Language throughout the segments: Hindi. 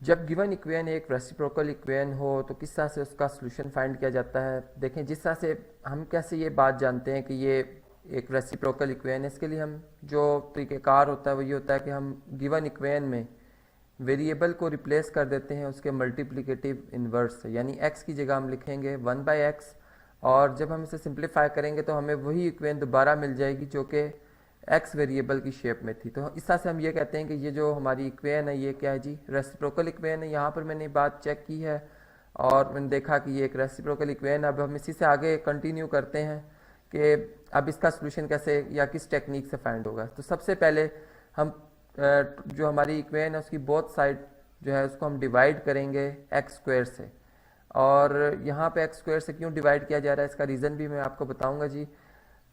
जब गिवन इक्वेशन एक रेसिप्रोकल इक्वेशन हो तो किस तरह से उसका सोल्यूशन फाइंड किया जाता है। देखें, जिस तरह से हम कैसे ये बात जानते हैं कि ये एक रेसिप्रोकल इक्वेशन है, इसके लिए हम जो तरीक़ेकार होता है वो ये होता है कि हम गिवन इक्वेशन में वेरिएबल को रिप्लेस कर देते हैं उसके मल्टीप्लिकेटिव इन्वर्स से, यानी x की जगह हम लिखेंगे 1/x, और जब हम इसे सिंप्लीफाई करेंगे तो हमें वही इक्वेशन दोबारा मिल जाएगी जो कि x वेरिएबल की शेप में थी। तो इस तरह से हम ये कहते हैं कि ये जो हमारी इक्वेशन है ये क्या है जी, रेसिप्रोकल इक्वेशन है। यहाँ पर मैंने बात चेक की है और मैंने देखा कि ये एक रेसिप्रोकल इक्वेशन। अब हम इसी से आगे कंटिन्यू करते हैं कि अब इसका सोल्यूशन कैसे या किस टेक्निक से फाइंड होगा। तो सबसे पहले हम जो हमारी इक्वेशन है उसकी बोथ साइड जो है उसको हम डिवाइड करेंगे एक्स स्क्वायर से। और यहाँ पे एक्स स्क्वायर से क्यों डिवाइड किया जा रहा है इसका रीज़न भी मैं आपको बताऊंगा जी।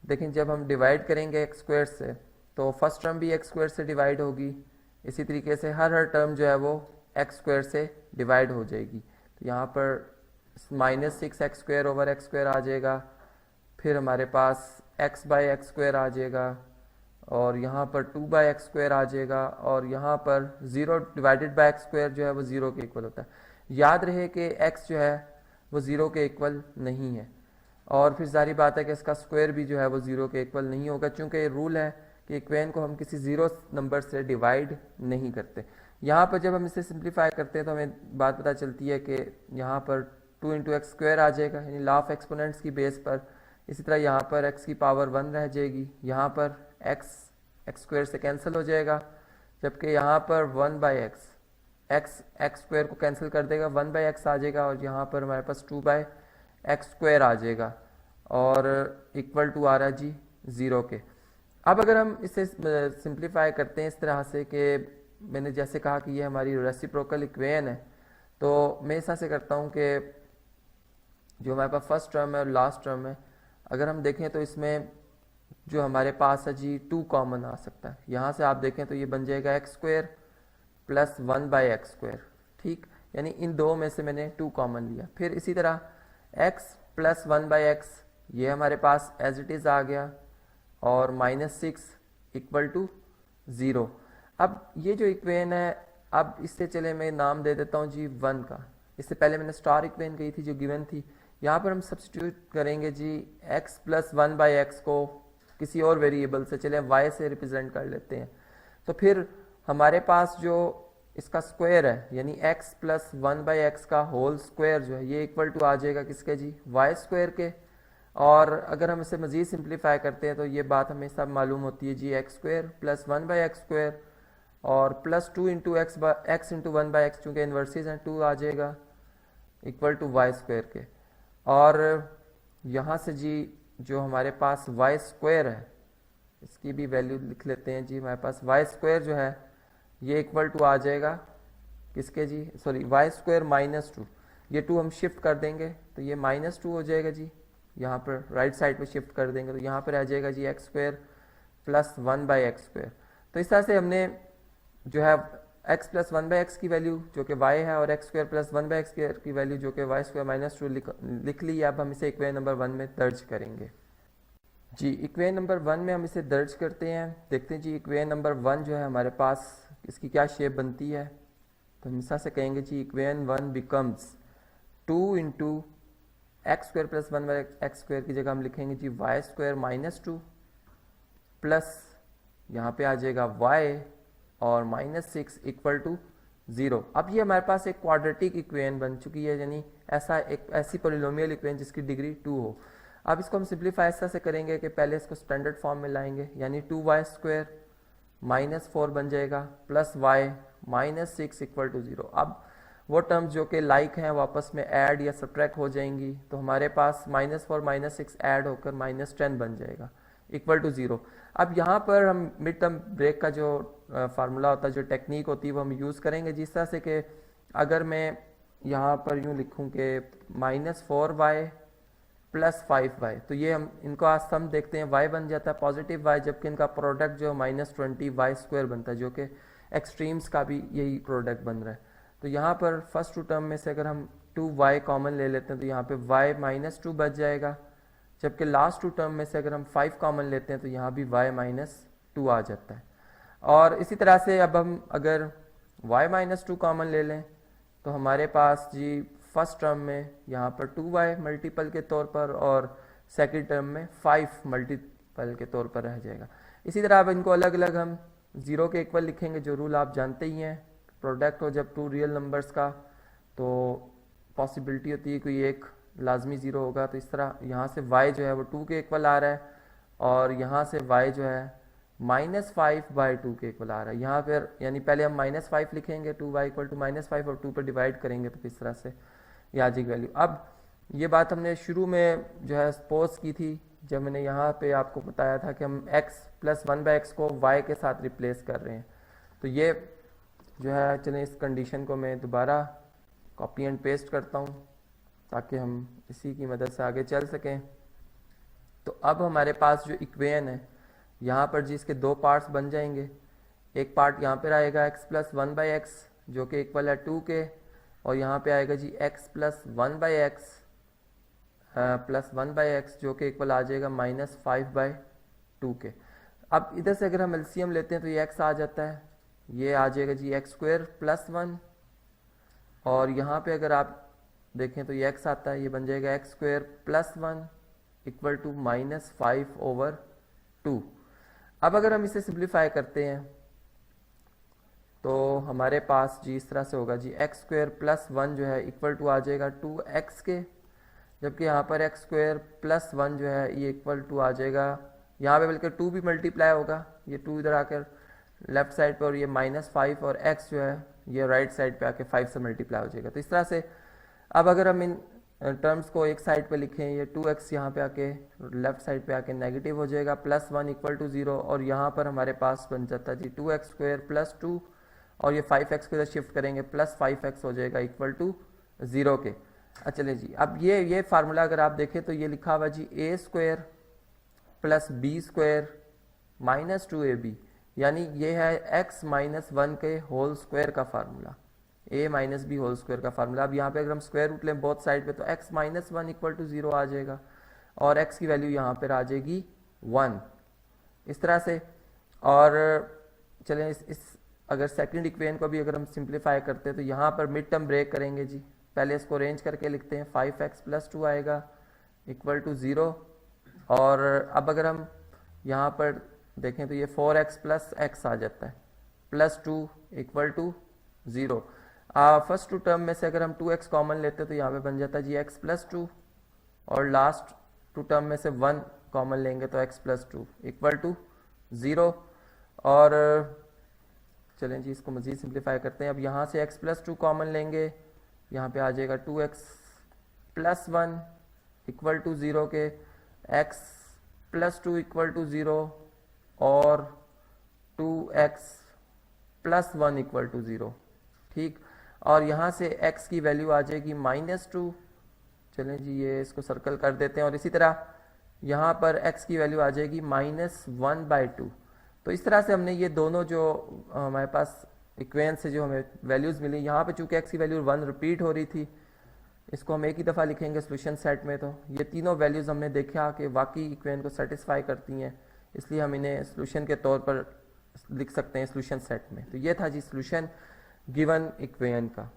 देखें, जब हम डिवाइड करेंगे एक्स स्क्वायर से तो फर्स्ट टर्म भी एक्स स्क्वायर से डिवाइड होगी, इसी तरीके से हर टर्म जो है वो एक्स स्क्वायर से डिवाइड हो जाएगी। तो यहाँ पर -6x² ओवर एक्स स्क्वायर आ जाएगा, फिर हमारे पास x/x² आ जाएगा, और यहाँ पर 2/x² आ जाएगा, और यहाँ पर 0 डिवाइडेड बाय x² जो है वो 0 के इक्वल होता है। याद रहे कि x जो है वो 0 के इक्वल नहीं है, और फिर जारी बात है कि इसका स्क्वायर भी जो है वो 0 के इक्वल नहीं होगा, चूंकि ये रूल है कि इक्वेशन को हम किसी ज़ीरो नंबर से डिवाइड नहीं करते। यहाँ पर जब हम इसे सिंप्लीफाई करते हैं तो हमें बात पता चलती है कि यहाँ पर 2 × x² आ जाएगा, यानी लॉ ऑफ एक्सपोनेंट्स की बेस पर। इसी तरह यहाँ पर x की पावर 1 रह जाएगी, यहाँ पर x² से कैंसिल हो जाएगा, जबकि यहाँ पर 1/x x² को कैंसिल कर देगा, 1/x आ जाएगा, और यहाँ पर हमारे पास 2/x² आ जाएगा, और इक्वल टू आ रहा है जी 0 के। अब अगर हम इसे सिंप्लीफाई करते हैं इस तरह से कि मैंने जैसे कहा कि ये हमारी रेसिप्रोकल इक्वेशन है, तो मैं ऐसा से करता हूँ कि जो हमारे पास फर्स्ट टर्म है और लास्ट टर्म है, अगर हम देखें तो इसमें जो हमारे पास है जी 2 कॉमन आ सकता है। यहाँ से आप देखें तो ये बन जाएगा x² + 1/x², ठीक, यानी इन दो में से मैंने 2 कॉमन लिया। फिर इसी तरह x + 1/x ये हमारे पास एज इट इज़ आ गया, और -6 = 0। अब ये जो इक्वेशन है, अब इससे चले मैं नाम दे देता हूँ जी 1 का। इससे पहले मैंने स्टार इक्वेशन कही थी जो गिवन थी, यहाँ पर हम सब्सटीट्यूट करेंगे जी x + 1/x को किसी और वेरिएबल से, चले y से रिप्रेजेंट कर लेते हैं। तो फिर हमारे पास जो इसका स्क्वायर है, यानी x + 1/x का होल स्क्वायर जो है ये इक्वल टू आ जाएगा किसके जी, y² के। और अगर हम इसे मज़ीद सिंप्लीफाई करते हैं तो ये बात हमें सब मालूम होती है जी, x² + 1/x² और +2 × x × 1/x, चूँकि इन्वर्सिस हैं 2 आ जाएगा, इक्वल टू y² के। और यहाँ से जी जो हमारे पास y² है इसकी भी वैल्यू लिख लेते हैं जी। हमारे पास y² जो है ये इक्वल टू आ जाएगा किसके जी, सॉरी y² -2, ये 2 हम शिफ्ट कर देंगे तो ये -2 हो जाएगा जी, यहाँ पर राइट साइड पे शिफ्ट कर देंगे तो यहाँ पर आ जाएगा जी x² + 1/x²। तो इस तरह से हमने जो है x + 1/x की वैल्यू जो कि y है, और x² + 1/x² की वैल्यू जो कि y² -2 लिख ली। अब हम इसे इक्वेशन नंबर 1 में दर्ज करेंगे जी। इक्वेशन नंबर 1 में हम इसे दर्ज करते हैं, देखते हैं जी इक्वेशन नंबर 1 जो है हमारे पास इसकी क्या शेप बनती है। तो हम इस तरह से कहेंगे जी इक्वेशन 1 बिकम्स 2 × x² + 1/x² की जगह हम लिखेंगे जी y² -2 प्लस यहाँ पे आ जाएगा y और -6 = 0। अब ये हमारे पास एक क्वाड्रेटिक इक्वेशन बन चुकी है, यानी ऐसी पॉलिनोमियल इक्वेशन जिसकी डिग्री 2 हो। अब इसको हम सिंप्लीफाई ऐसा से करेंगे कि पहले इसको स्टैंडर्ड फॉर्म में लाएंगे, यानी 2y² -4 बन जाएगा प्लस y -6 = 0। अब वो टर्म्स जो कि लाइक हैं वो आपस में ऐड या सब्ट्रैक्ट हो जाएंगी, तो हमारे पास -4 -6 ऐड होकर -10 बन जाएगा इक्वल टू 0। अब यहाँ पर हम मिड टर्म ब्रेक का जो फार्मूला होता है, जो टेक्निक होती है वो हम यूज़ करेंगे जिस तरह से कि अगर मैं यहाँ पर यूँ लिखूँ कि -4y + 5y, तो ये हम इनको आज सम देखते हैं, y बन जाता है पॉजिटिव y, जबकि इनका प्रोडक्ट जो -20y² बनता है, जो कि एक्सट्रीम्स का भी यही प्रोडक्ट बन रहा है। तो यहाँ पर फर्स्ट 2 टर्म में से अगर हम 2y कॉमन ले लेते हैं तो यहाँ पे y -2 बच जाएगा, जबकि लास्ट 2 टर्म में से अगर हम 5 कॉमन लेते हैं तो यहाँ भी y -2 आ जाता है। और इसी तरह से अब हम अगर y -2 कॉमन ले लें तो हमारे पास जी फर्स्ट टर्म में यहाँ पर 2y मल्टीपल के तौर पर और सेकंड टर्म में 5 मल्टीपल के तौर पर रह जाएगा। इसी तरह अब इनको अलग अलग हम 0 के इक्वल लिखेंगे, जो रूल आप जानते ही हैं, प्रोडक्ट हो जब 2 रियल नंबर्स का तो पॉसिबिलिटी होती है कोई एक लाजमी 0 होगा। तो इस तरह यहाँ से y जो है वो 2 के इक्वल आ रहा है और यहाँ से y जो है -5/2 के इक्वल आ रहा है। यहाँ पर यानी पहले हम -5 लिखेंगे, 2y इक्वल टू -5 और 2 पर डिवाइड करेंगे तो किस तरह से ये आ जाएगी वैल्यू। अब ये बात हमने शुरू में जो है सपोज की थी जब मैंने यहाँ पे आपको बताया था कि हम x + 1/x को y के साथ रिप्लेस कर रहे हैं। तो ये जो है, चलें इस कंडीशन को मैं दोबारा कॉपी एंड पेस्ट करता हूँ ताकि हम इसी की मदद से आगे चल सकें। तो अब हमारे पास जो इक्वेशन है यहाँ पर जी इसके दो पार्ट्स बन जाएंगे। एक पार्ट यहाँ पर आएगा x + 1/x जो कि इक्वल है 2 के, और यहाँ पे आएगा जी x + 1/x जो कि इक्वल आ जाएगा -5/2 के। अब इधर से अगर हम एलसीएम लेते हैं तो ये x आ जाता है, ये आ जाएगा जी x² + 1, और यहाँ पे अगर आप देखें तो ये x आता है, ये बन जाएगा x² + 1 इक्वल टू -5/2। अब अगर हम इसे सिंप्लीफाई करते हैं तो हमारे पास जी इस तरह से होगा जी x² + 1 जो है इक्वल टू आ जाएगा 2x के, जबकि यहाँ पर x² + 1 जो है ये इक्वल टू आ जाएगा, यहाँ पे बल्कि 2 भी मल्टीप्लाई होगा, ये 2 इधर आकर लेफ्ट साइड पर और ये -5 और x जो है ये राइट साइड पे आके 5 से मल्टीप्लाई हो जाएगा। तो इस तरह से अब अगर हम इन टर्म्स को एक साइड पे लिखें, ये 2x यहाँ पे आके लेफ्ट साइड पे आके नेगेटिव हो जाएगा, +1 इक्वल टू 0, और यहाँ पर हमारे पास बन जाता है जी 2x² + 2, और ये 5x को इधर शिफ्ट करेंगे +5x हो जाएगा इक्वल टू 0 के। अच्छा चलिए जी, अब ये फार्मूला अगर आप देखें तो ये लिखा हुआ जी a² + b² - 2ab, यानी ये है x - 1 के होल स्क्वायर का formula, a - b whole square का फार्मूला। अब यहाँ पे अगर हम स्क्वायर रूट लें बोथ साइड पे तो x - 1 इक्वल टू 0 आ जाएगा और x की वैल्यू यहाँ पर आ जाएगी 1, इस तरह से। और चलें इस अगर सेकंड इक्वेशन को भी अगर हम सिंप्लीफाई करते हैं तो यहाँ पर मिड टर्म ब्रेक करेंगे जी, पहले इसको अरेंज करके लिखते हैं, 5x + 2 आएगा इक्वल टू 0, और अब अगर हम यहाँ पर देखें तो ये 4x + x आ जाता है +2 equal to 0। First two term में से अगर हम 2x कॉमन लेते हैं तो यहाँ पे बन जाता है जी x + 2, और लास्ट टू टर्म में से 1 कॉमन लेंगे तो x + 2 इक्वल टू 0। और चलें जी इसको मज़ीद सिंप्लीफाई करते हैं। अब यहाँ से x + 2 कॉमन लेंगे, यहाँ पे आ जाएगा 2x + 1 इक्वल टू 0 के, x + 2 इक्वल टू 0 और 2x + 1 इक्वल टू 0, ठीक। और यहाँ से x की वैल्यू आ जाएगी -2, चलें जी ये इसको सर्कल कर देते हैं, और इसी तरह यहाँ पर x की वैल्यू आ जाएगी -1/2। तो इस तरह से हमने ये दोनों जो हमारे पास इक्वेशन से जो हमें वैल्यूज़ मिली, यहाँ पे चूंकि x की वैल्यू 1 रिपीट हो रही थी, इसको हम एक ही दफ़ा लिखेंगे सोल्यूशन सेट में, तो ये तीनों वैल्यूज़ हमने देखा कि वाकई इक्वेशन को सेटिस्फाई करती हैं, इसलिए हम इन्हें सोल्यूशन के तौर पर लिख सकते हैं सोल्यूशन सेट में। तो ये था जी सोल्यूशन गिवन इक्वेशन का।